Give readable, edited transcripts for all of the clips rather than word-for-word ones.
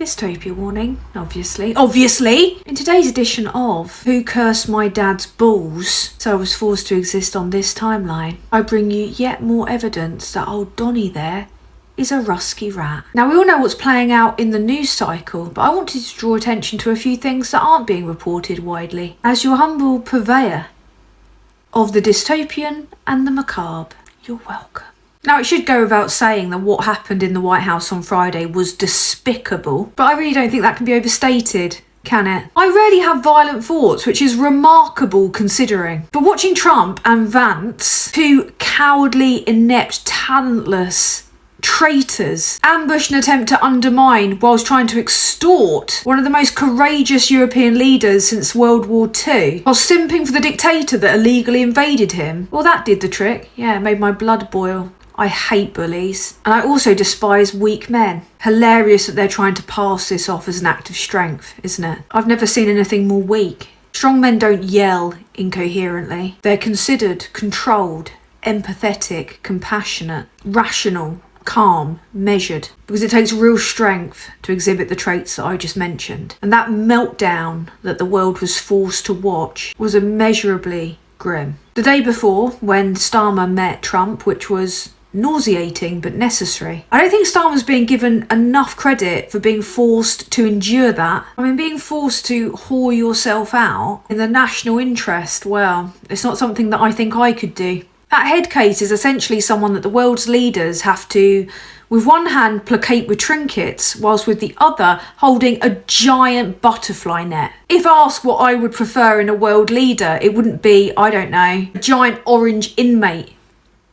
Dystopia warning, obviously. Obviously! In today's edition of Who Cursed My Dad's Balls, So I Was Forced to Exist on This Timeline, I bring you yet more evidence that old Donnie there is a rusky rat. Now, we all know what's playing out in the news cycle, but I wanted to draw attention to a few things that aren't being reported widely. As your humble purveyor of the dystopian and the macabre, you're welcome. Now, it should go without saying that what happened in the White House on Friday was despicable, but I really don't think that can be overstated, can it? I rarely have violent thoughts, which is remarkable considering. But watching Trump and Vance, two cowardly, inept, talentless traitors, ambush and attempt to undermine whilst trying to extort one of the most courageous European leaders since World War II, while simping for the dictator that illegally invaded him, well, that did the trick. Yeah, it made my blood boil. I hate bullies. And I also despise weak men. Hilarious that they're trying to pass this off as an act of strength, isn't it? I've never seen anything more weak. Strong men don't yell incoherently. They're considered, controlled, empathetic, compassionate, rational, calm, measured. Because it takes real strength to exhibit the traits that I just mentioned. And that meltdown that the world was forced to watch was immeasurably grim. The day before, when Starmer met Trump, which was nauseating but necessary. I don't think Starmer's being given enough credit for being forced to endure that. I mean, being forced to whore yourself out in the national interest, well, it's not something that I think I could do. That head case is essentially someone that the world's leaders have to, with one hand, placate with trinkets, whilst with the other holding a giant butterfly net. If asked what I would prefer in a world leader, it wouldn't be, I don't know, a giant orange inmate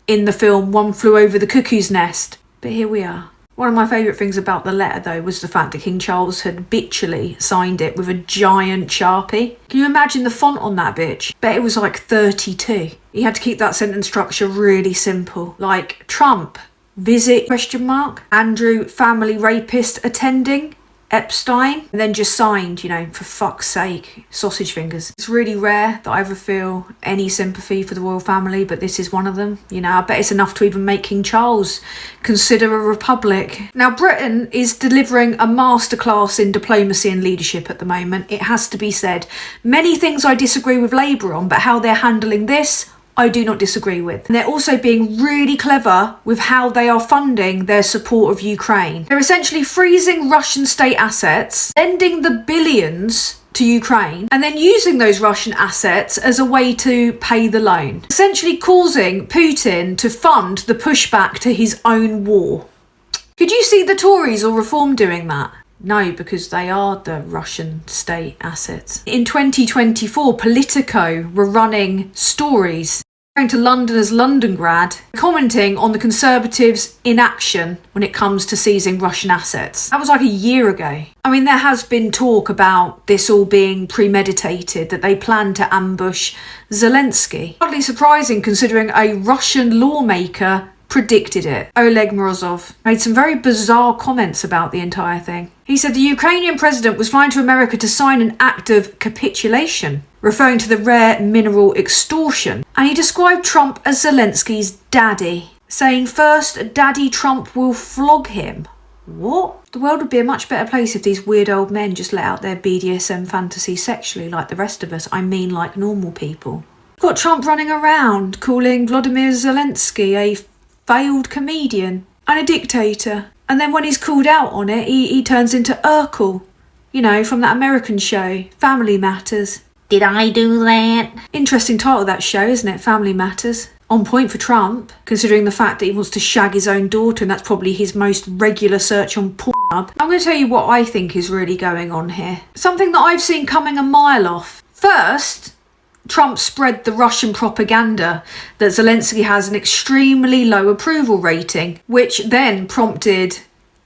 in the film One Flew Over the Cuckoo's Nest. But here we are. One of my favourite things about the letter, though, was the fact that King Charles had bitchily signed it with a giant Sharpie. Can you imagine the font on that bitch? Bet it was like 32. He had to keep that sentence structure really simple. Like, Trump, visit, ? Andrew, family rapist attending, Epstein, and then just signed, for fuck's sake, sausage fingers. It's really rare that I ever feel any sympathy for the royal family, but this is one of them. I bet it's enough to even make King Charles consider a republic. Now, Britain is delivering a masterclass in diplomacy and leadership at the moment. It has to be said. Many things I disagree with Labour on, but how they're handling this, I do not disagree with. And they're also being really clever with how they are funding their support of Ukraine. They're essentially freezing Russian state assets, lending the billions to Ukraine, and then using those Russian assets as a way to pay the loan. Essentially causing Putin to fund the pushback to his own war. Could you see the Tories or Reform doing that? No, because they are the Russian state assets. In 2024, Politico were running stories going to London as Londongrad, commenting on the Conservatives' inaction when it comes to seizing Russian assets. That was like a year ago. I mean, there has been talk about this all being premeditated, that they plan to ambush Zelensky. Hardly surprising considering a Russian lawmaker predicted it. Oleg Morozov made some very bizarre comments about the entire thing. He said the Ukrainian president was flying to America to sign an act of capitulation, referring to the rare mineral extortion. And he described Trump as Zelensky's daddy, saying first, Daddy Trump will flog him. What? The world would be a much better place if these weird old men just let out their BDSM fantasies sexually like the rest of us. I mean, like normal people. Got Trump running around calling Vladimir Zelensky a failed comedian and a dictator. And then when he's called out on it, he turns into Urkel, from that American show, Family Matters. Did I do that? Interesting title, that show, isn't it? Family Matters. On point for Trump, considering the fact that he wants to shag his own daughter, and that's probably his most regular search on Pornhub. I'm going to tell you what I think is really going on here. Something that I've seen coming a mile off. First, Trump spread the Russian propaganda that Zelensky has an extremely low approval rating, which then prompted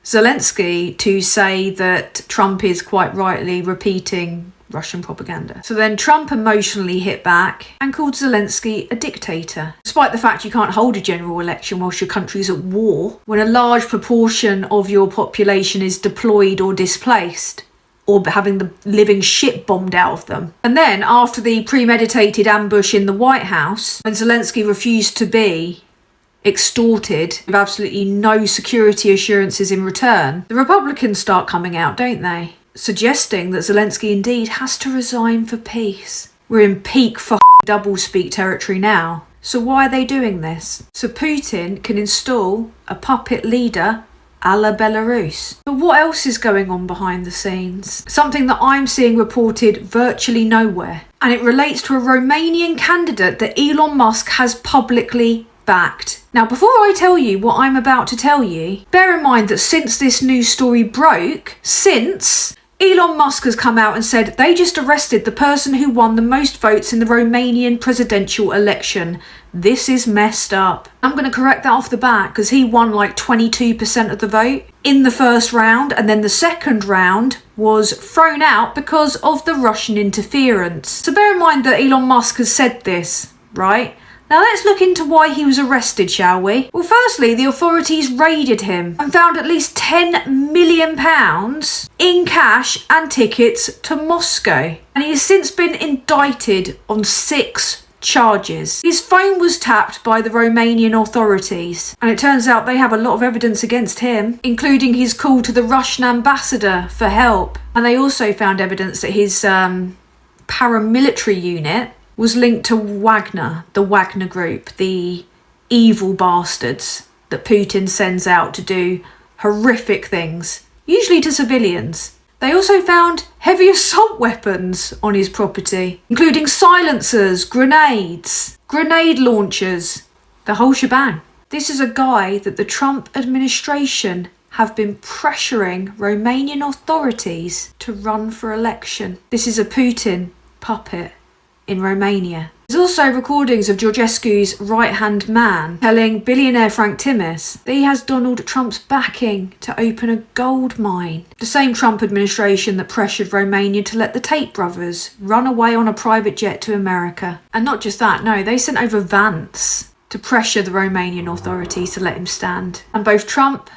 Zelensky to say that Trump is quite rightly repeating Russian propaganda. So then Trump emotionally hit back and called Zelensky a dictator. Despite the fact you can't hold a general election whilst your country's at war, when a large proportion of your population is deployed or displaced, or having the living shit bombed out of them. And then, after the premeditated ambush in the White House, when Zelensky refused to be extorted with absolutely no security assurances in return, the Republicans start coming out, don't they? Suggesting that Zelensky indeed has to resign for peace. We're in peak doublespeak territory now. So why are they doing this? So Putin can install a puppet leader a la Belarus. But what else is going on behind the scenes? Something that I'm seeing reported virtually nowhere. And it relates to a Romanian candidate that Elon Musk has publicly backed. Now, before I tell you what I'm about to tell you, bear in mind that since this news story broke, Elon Musk has come out and said they just arrested the person who won the most votes in the Romanian presidential election. This is messed up. I'm going to correct that off the bat because he won like 22% of the vote in the first round, and then the second round was thrown out because of the Russian interference. So bear in mind that Elon Musk has said this, right? Now let's look into why he was arrested, shall we? Well, firstly, the authorities raided him and found at least £10 million in cash and tickets to Moscow. And he has since been indicted on 6 charges. His phone was tapped by the Romanian authorities, and it turns out they have a lot of evidence against him, including his call to the Russian ambassador for help. And they also found evidence that his paramilitary unit was linked to Wagner, the Wagner group, the evil bastards that Putin sends out to do horrific things, usually to civilians. They also found heavy assault weapons on his property, including silencers, grenades, grenade launchers, the whole shebang. This is a guy that the Trump administration have been pressuring Romanian authorities to run for election. This is a Putin puppet in Romania. There's also recordings of Georgescu's right-hand man telling billionaire Frank Timmis that he has Donald Trump's backing to open a gold mine. The same Trump administration that pressured Romania to let the Tate brothers run away on a private jet to America. And not just that, no, they sent over Vance to pressure the Romanian authorities to let him stand. And both Trump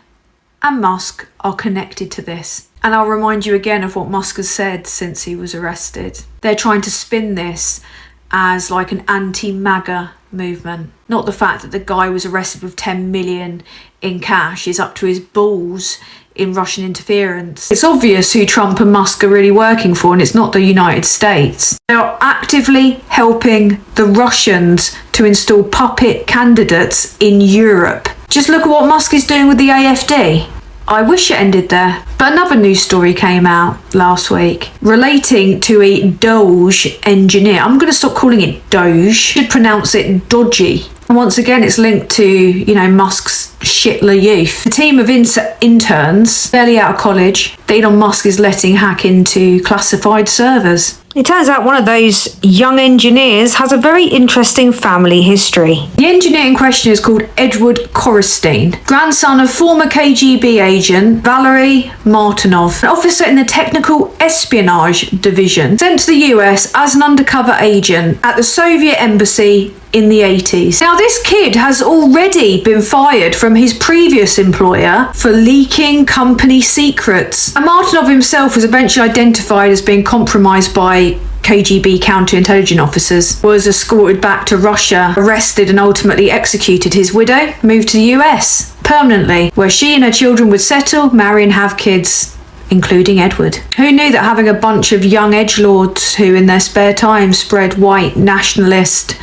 and Musk are connected to this. And I'll remind you again of what Musk has said since he was arrested. They're trying to spin this as like an anti-MAGA movement. Not the fact that the guy was arrested with 10 million in cash. He's up to his balls in Russian interference. It's obvious who Trump and Musk are really working for, and it's not the United States. They are actively helping the Russians to install puppet candidates in Europe. Just look at what Musk is doing with the AfD. I wish it ended there. But another news story came out last week relating to a DOGE engineer. I'm going to stop calling it DOGE. Should pronounce it DOGE. And once again, it's linked to, Musk's Shitler youth. A team of interns, barely out of college, that Elon Musk is letting hack into classified servers. It turns out one of those young engineers has a very interesting family history. The engineer in question is called Edward Korestein, grandson of former KGB agent Valery Martinov, an officer in the Technical Espionage Division, sent to the US as an undercover agent at the Soviet embassy in the 80s. Now, this kid has already been fired from his previous employer for leaking company secrets. And Martinov himself was eventually identified as being compromised by KGB counterintelligence officers, was escorted back to Russia, arrested and ultimately executed. His widow moved to the US permanently, where she and her children would settle, marry and have kids, including Edward. Who knew that having a bunch of young edgelords who in their spare time spread white nationalist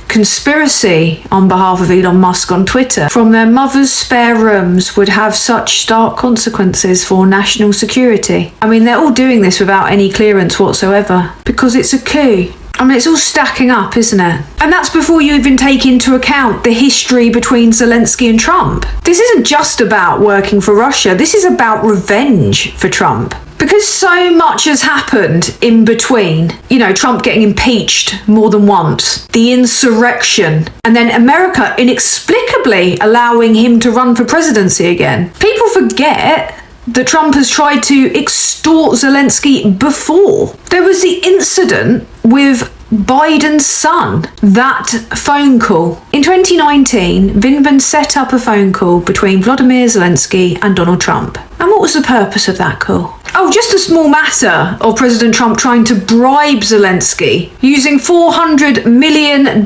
conspiracy on behalf of Elon Musk on Twitter from their mother's spare rooms would have such stark consequences for national security? I mean, they're all doing this without any clearance whatsoever because it's a coup. I mean, it's all stacking up, isn't it? And that's before you even take into account the history between Zelensky and Trump. This isn't just about working for Russia. This is about revenge for Trump. Because so much has happened in between, Trump getting impeached more than once, the insurrection, and then America inexplicably allowing him to run for presidency again. People forget that Trump has tried to extort Zelensky before. There was the incident with Biden's son, that phone call. In 2019, Vindman set up a phone call between Vladimir Zelensky and Donald Trump. And what was the purpose of that call? Oh, just a small matter of President Trump trying to bribe Zelensky using $400 million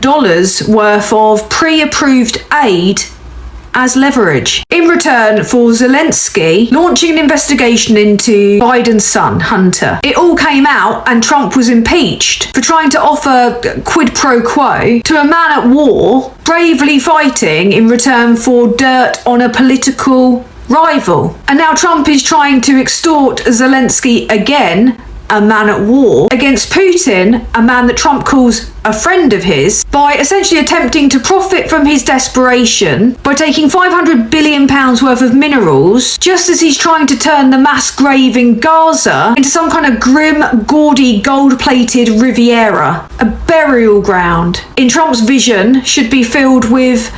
worth of pre-approved aid as leverage in return for Zelensky launching an investigation into Biden's son, Hunter. It all came out and Trump was impeached for trying to offer quid pro quo to a man at war, bravely fighting in return for dirt on a political rival. And now Trump is trying to extort Zelensky again, a man at war, against Putin, a man that Trump calls a friend of his, by essentially attempting to profit from his desperation by taking £500 billion worth of minerals, just as he's trying to turn the mass grave in Gaza into some kind of grim, gaudy, gold-plated Riviera. A burial ground, in Trump's vision, should be filled with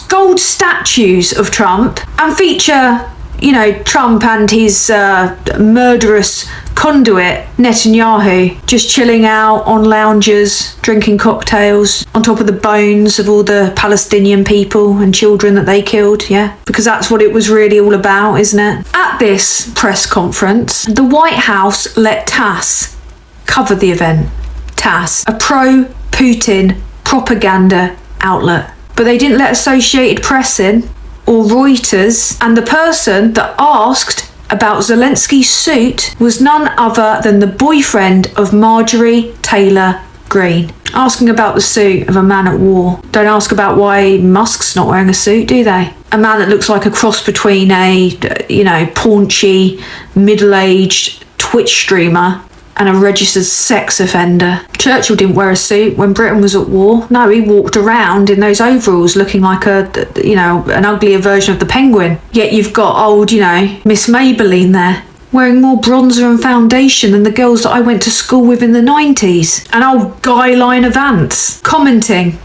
gold statues of Trump and feature, you know, Trump and his murderous conduit, Netanyahu, just chilling out on lounges, drinking cocktails, on top of the bones of all the Palestinian people and children that they killed, yeah? Because that's what it was really all about, isn't it? At this press conference, the White House let TASS cover the event. TASS, a pro-Putin propaganda outlet. But they didn't let Associated Press in, or Reuters, and the person that asked about Zelensky's suit was none other than the boyfriend of Marjorie Taylor Greene. Asking about the suit of a man at war. Don't ask about why Musks not wearing a suit, do they? A man that looks like a cross between a, you know, paunchy, middle-aged Twitch streamer and a registered sex offender. Churchill didn't wear a suit when Britain was at war. No, he walked around in those overalls looking like a, you know, an uglier version of the Penguin. Yet you've got old, you know, Miss Maybelline there, wearing more bronzer and foundation than the girls that I went to school with in the 90s. And old Guy Vance commenting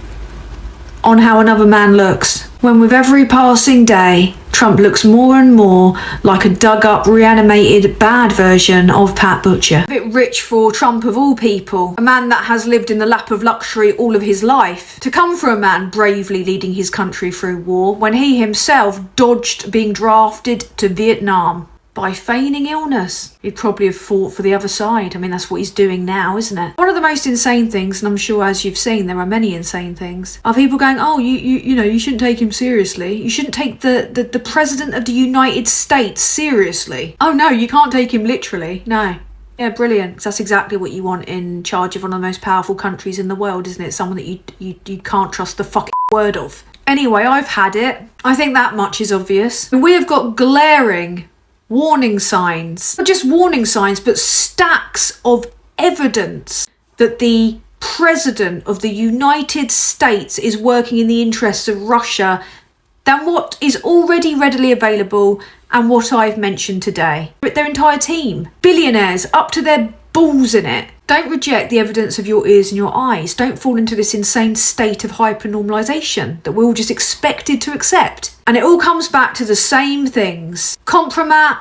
on how another man looks, when with every passing day, Trump looks more and more like a dug-up, reanimated, bad version of Pat Butcher. A bit rich for Trump of all people, a man that has lived in the lap of luxury all of his life, to come from a man bravely leading his country through war when he himself dodged being drafted to Vietnam by feigning illness. He'd probably have fought for the other side. I mean, that's what he's doing now, isn't it? One of the most insane things, and I'm sure as you've seen, there are many insane things, are people going, oh, you know, you shouldn't take him seriously. You shouldn't take the President of the United States seriously. Oh no, you can't take him literally. No. Yeah, brilliant. 'Cause that's exactly what you want in charge of one of the most powerful countries in the world, isn't it? Someone that you can't trust the fucking word of. Anyway, I've had it. I think that much is obvious. We have got glaring warning signs, not just warning signs, but stacks of evidence that the President of the United States is working in the interests of Russia than what is already readily available and what I've mentioned today. But their entire team, billionaires up to their balls in it. Don't reject the evidence of your ears and your eyes. Don't fall into this insane state of hyper-normalisation that we're all just expected to accept. And it all comes back to the same things. Compromat,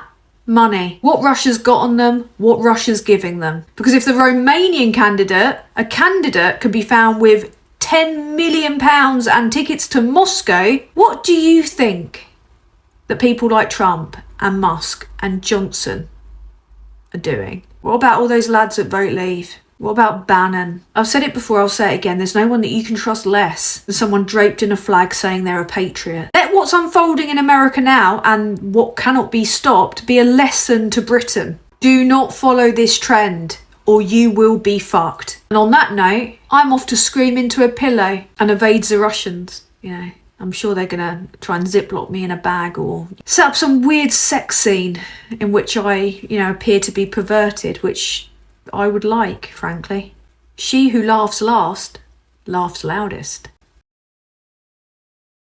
money. What Russia's got on them, what Russia's giving them. Because if the Romanian candidate, a candidate could be found with £10 million and tickets to Moscow, what do you think that people like Trump and Musk and Johnson are doing? What about all those lads that vote leave? What about Bannon? I've said it before, I'll say it again. There's no one that you can trust less than someone draped in a flag saying they're a patriot. Let what's unfolding in America now and what cannot be stopped be a lesson to Britain. Do not follow this trend or you will be fucked. And on that note, I'm off to scream into a pillow and evade the Russians. You know, I'm sure they're gonna try and ziplock me in a bag or set up some weird sex scene in which I, you know, appear to be perverted, which I would like, frankly. She who laughs last, laughs loudest.